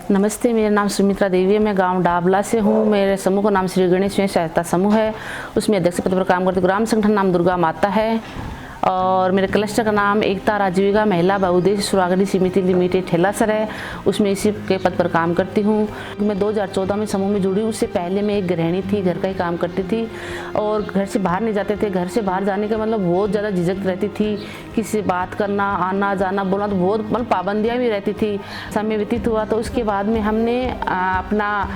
नमस्ते, मेरा नाम सुमित्रा देवी है। मैं गांव डाबला से हूँ। मेरे समूह का नाम श्री गणेश स्वयं सहायता समूह है। उसमें अध्यक्ष पद पर काम करती हूँ। ग्राम संगठन नाम दुर्गा माता है और मेरे क्लस्टर का नाम एकता राजीविका महिला बहुउद्देश्य स्वागत समिति लिमिटेड ठेलासर है। उसमें इसी के पद पर काम करती हूँ। मैं 2014 में समूह में जुड़ी। उससे पहले मैं एक गृहिणी थी, घर का ही काम करती थी और घर से बाहर नहीं जाते थे। घर से बाहर जाने का मतलब बहुत ज़्यादा झिझक रहती थी। किसी से बात करना, आना जाना, बोलना, तो बहुत मतलब पाबंदियाँ भी रहती थी। समय व्यतीत हुआ तो उसके बाद में हमने अपना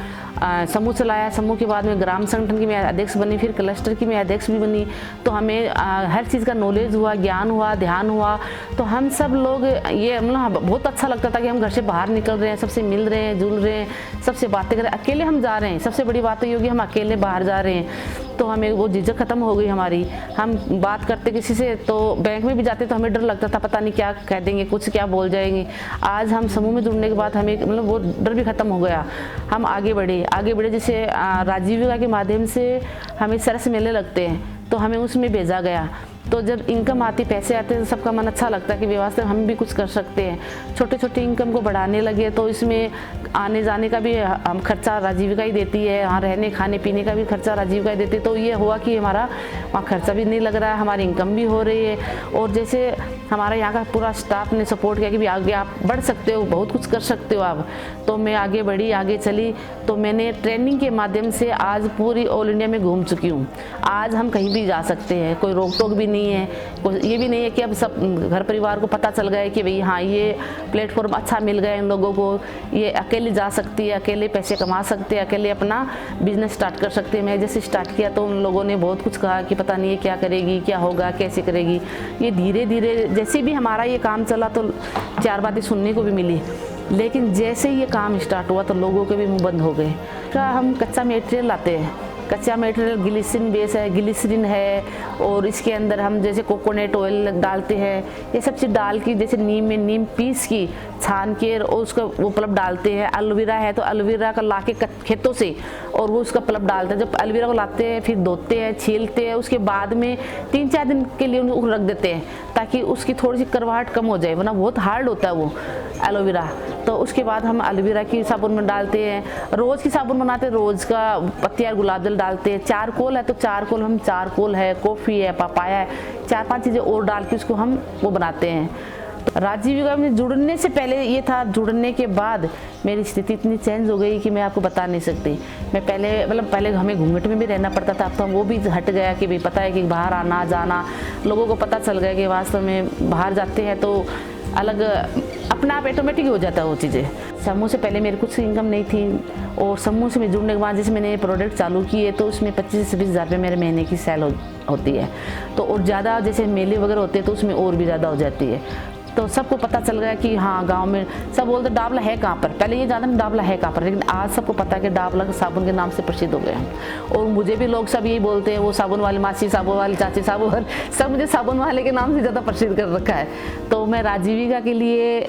समूह चलाया। समूह के बाद में ग्राम संगठन की मैं अध्यक्ष बनी, फिर क्लस्टर की मैं अध्यक्ष भी बनी। तो हमें हर चीज़ का नॉलेज हुआ, ज्ञान हुआ, ध्यान हुआ। तो हम सब लोग ये मतलब बहुत अच्छा लगता था कि हम घर से बाहर निकल रहे हैं, सबसे मिल रहे हैं, जुल रहे हैं, सबसे बातें कर रहे हैं। अकेले हम जा रहे हैं, सबसे बड़ी बात तो ये होगी हम अकेले बाहर जा रहे हैं। तो हमें वो झिझक खत्म हो गई हमारी। हम बात करते किसी से तो बैंक में भी जाते तो हमें डर लगता था, पता नहीं क्या कह देंगे, कुछ क्या बोल जाएंगे। आज हम समूह में जुड़ने के बाद हमें मतलब वो डर भी खत्म हो गया। हम आगे बढ़े। जैसे राजीविका के माध्यम से हमें सरस मेले लगते हैं तो हमें उसमें भेजा गया। तो जब इनकम आती, पैसे आते हैं तो सबका मन अच्छा लगता है कि व्यवस्था हम भी कुछ कर सकते हैं। छोटे छोटे इनकम को बढ़ाने लगे तो इसमें आने जाने का भी हम खर्चा राजीविका ही देती है। वहाँ रहने खाने पीने का भी खर्चा राजीविका ही देती है। तो ये हुआ कि हमारा वहाँ खर्चा भी नहीं लग रहा है, हमारी इनकम भी हो रही है। और जैसे हमारा यहाँ का पूरा स्टाफ ने सपोर्ट किया कि भी आगे आप बढ़ सकते हो, बहुत कुछ कर सकते हो आप। तो मैं आगे बढ़ी, आगे चली। तो मैंने ट्रेनिंग के माध्यम से आज पूरी ऑल इंडिया में घूम चुकी हूँ। आज हम कहीं भी जा सकते हैं, कोई रोक टोक भी नहीं है। ये भी नहीं है कि अब सब घर परिवार को पता चल गया है कि भाई हाँ ये प्लेटफॉर्म अच्छा मिल गया इन लोगों को, ये अकेले जा सकती है, अकेले पैसे कमा सकते हैं, अकेले अपना बिजनेस स्टार्ट कर सकते हैं। मैं जैसे स्टार्ट किया तो उन लोगों ने बहुत कुछ कहा कि पता नहीं है क्या करेगी, क्या होगा, कैसे करेगी। ये धीरे धीरे जैसे भी हमारा ये काम चला तो चार बातें सुनने को भी मिली। लेकिन जैसे ही ये काम स्टार्ट हुआ तो लोगों के भी मुँह बंद हो गए। हम कच्चा मटेरियल लाते हैं, कच्चा मटेरियल ग्लिसरीन बेस है, ग्लिसरीन है और इसके अंदर हम जैसे कोकोनट ऑयल डालते हैं। ये सब चीज़ डाल के जैसे नीम में नीम पीस की छान के और उसका वो पल्प डालते हैं। एलोवेरा है तो एलोवेरा का लाके खेतों से और वो उसका पल्प डालते हैं। जब एलोवेरा को लाते हैं फिर धोते हैं, छीलते हैं, उसके बाद में 3-4 दिन के लिए उनको रख देते हैं ताकि उसकी थोड़ी सी करवाहट कम हो जाए, वरना बहुत हार्ड होता है वो एलोवेरा। तो उसके बाद हम एलोवेरा की साबुन में डालते हैं। रोज़ की साबुन बनाते हैं, रोज़ का पत्तियाँ गुलाब जल डालते हैं। चारकोल है तो चारकोल हम चारकोल है, कॉफ़ी है, पपाया है, 4-5 चीज़ें और डाल के उसको हम वो बनाते हैं। तो राजीविका में जुड़ने से पहले ये था, जुड़ने के बाद मेरी स्थिति इतनी चेंज हो गई कि मैं आपको बता नहीं सकती। मैं पहले हमें घूंघट में भी रहना पड़ता था, अब तो वो भी हट गया कि भाई पता है कि बाहर आना जाना, लोगों को पता चल गया कि वास्तव में बाहर जाते हैं तो अलग अपना आप ऑटोमेटिक हो जाता है वो चीज़ें। समूह से पहले मेरी कुछ इनकम नहीं थी और समूह से मैं जुड़ने के बाद जैसे मैंने प्रोडक्ट चालू किए तो उसमें 25 से 20 हज़ार रुपये मेरे महीने की सेल होती है। तो और ज़्यादा जैसे मेले वगैरह होते हैं तो उसमें और भी ज़्यादा हो जाती है। तो सबको पता चल गया कि हाँ गांव में सब बोलते डाबला है कहाँ पर। पहले ये जानते डाबला है कहाँ पर, लेकिन आज सबको पता है कि डाबला के साबुन के नाम से प्रसिद्ध हो गए हैं। और मुझे भी लोग सब यही बोलते हैं, वो साबुन वाली मासी, साबुन वाली चाची, साबुन सब मुझे साबुन वाले के नाम से ज़्यादा प्रसिद्ध कर रखा है। तो मैं राजीविका के लिए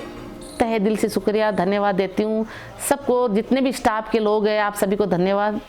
तहे दिल से शुक्रिया, धन्यवाद देती हूँ सबको, जितने भी स्टाफ के लोग हैं आप सभी को धन्यवाद।